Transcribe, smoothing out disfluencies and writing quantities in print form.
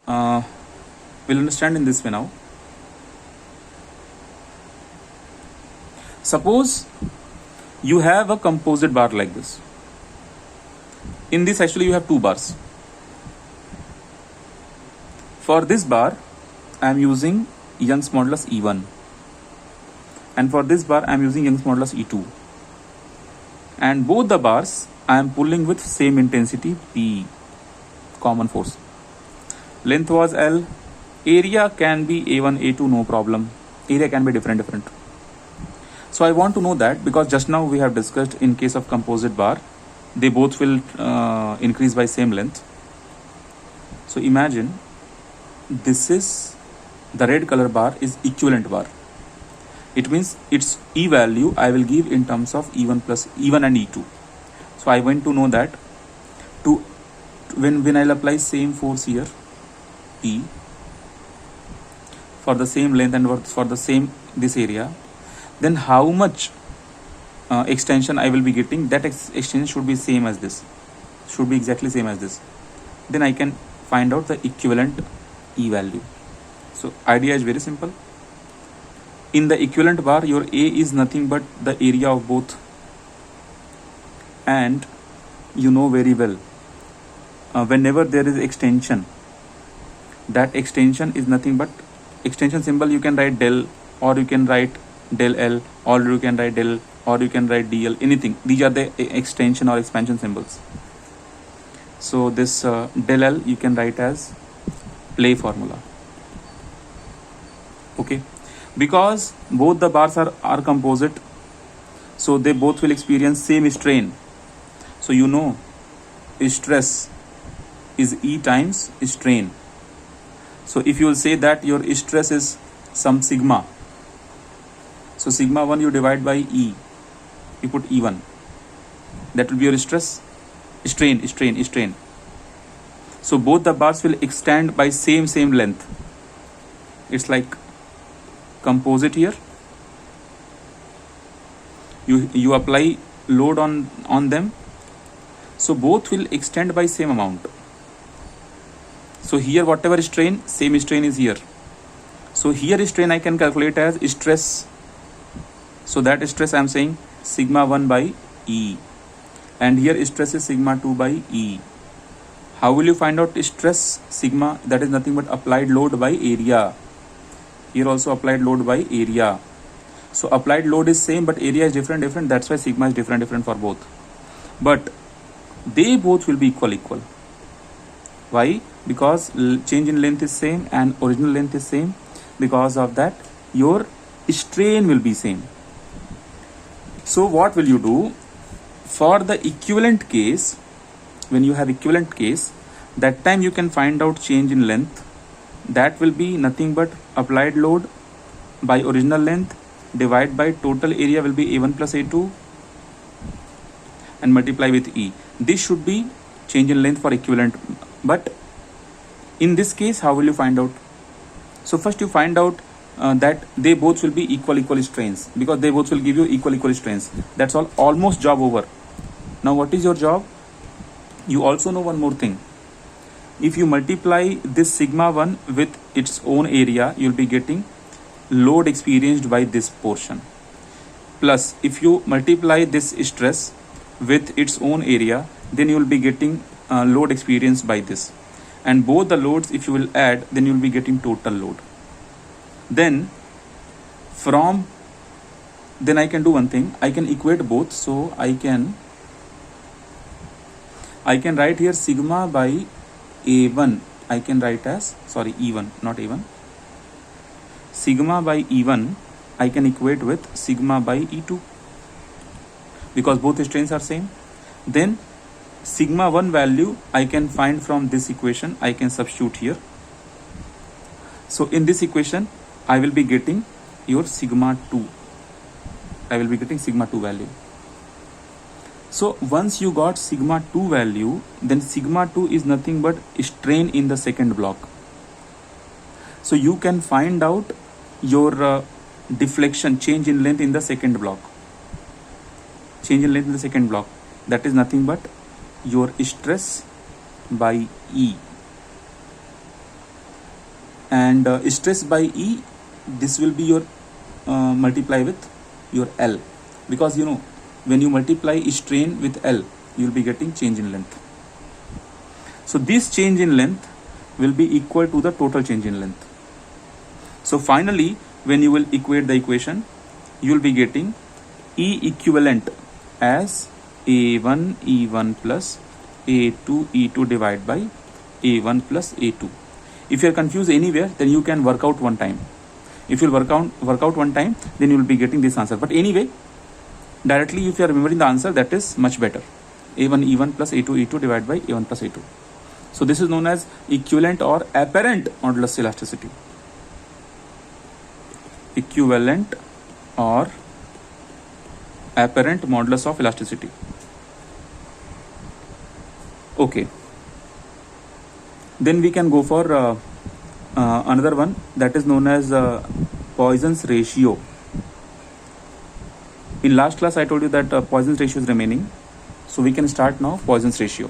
uh, we'll understand in this way now. Suppose you have a composite bar like this. In this actually you have two bars. For this bar I am using Young's modulus E1, and for this bar I am using Young's modulus E2, and both the bars I am pulling with same intensity P, common force. Length was L. Area can be A1, A2, no problem. Area can be different. So I want to know that, because just now we have discussed in case of composite bar, they both will increase by same length. So imagine this is the red color bar is equivalent bar. It means its E value I will give in terms of E1 plus E1 and E2. So I want to know that when I'll apply same force here P for the same length and for the same this area, then how much extension I will be getting. That extension should be same as this, should be exactly same as this. Then I can find out the equivalent E value. So idea is very simple. In the equivalent bar, your A is nothing but the area of both, and you know very well whenever there is extension, that extension is nothing but extension symbol. You can write del, or you can write del L, or you can write del, or you can write dl, anything. These are the extension or expansion symbols. So this del L you can write as play formula. Okay, because both the bars are composite, so they both will experience same strain. So you know stress is E times strain. So if you will say that your stress is some sigma, so sigma 1 you divide by E, you put E1, that will be your stress, strain. So both the bars will extend by same length. It's like composite here. You apply load on them, so both will extend by same amount. So here whatever strain, same strain is here. So here strain I can calculate as stress. So that stress I am saying sigma 1 by E, and here stress is sigma 2 by E. How will you find out stress sigma? That is nothing but applied load by area. Here also applied load by area. So applied load is same but area is different. That's why sigma is different for both. But they both will be equal. Why? Because change in length is same and original length is same. Because of that your strain will be same. So what will you do? For the equivalent case, when you have equivalent case, that time you can find out change in length. That will be nothing but applied load by original length divided by total area will be A1 plus A2 and multiply with E. This should be change in length for equivalent. But in this case, how will you find out? So first you find out that they both will be equal strains, because they both will give you equal strains. That's all, almost job over. Now what is your job? You also know one more thing. If you multiply this sigma 1 with its own area, you'll be getting load experienced by this portion. Plus if you multiply this stress with its own area, then you will be getting load experienced by this. And both the loads if you will add, then you will be getting total load. Then I can do one thing. I can equate both. So I can write here sigma by A1. I can write as, sorry, E1, not A1. Sigma by E1 I can equate with sigma by E2, because both strains are same. Then sigma 1 value I can find from this equation. I can substitute here. So in this equation I will be getting your sigma 2. I will be getting sigma 2 value. So once you got sigma 2 value, then sigma 2 is nothing but strain in the second block. So you can find out your deflection, change in length in the second block. Change in length in the second block. That is nothing but your stress by E. and stress by E, this will be your multiply with your L, because you know when you multiply strain with L, you will be getting change in length. So this change in length will be equal to the total change in length. So finally, when you will equate the equation, you will be getting E equivalent as A1 E1 plus A2 E2 divided by A1 plus A2. If you are confused anywhere, then you can work out one time. If you work out one time, then you will be getting this answer. But anyway, directly if you are remembering the answer, that is much better. A1 E1 plus A2 E2 divided by A1 plus A2. So this is known as equivalent or apparent modulus elasticity. Equivalent or apparent modulus of elasticity. Okay. Then we can go for another one, that is known as Poisson's ratio. In last class I told you that Poisson's ratio is remaining. So we can start now Poisson's ratio.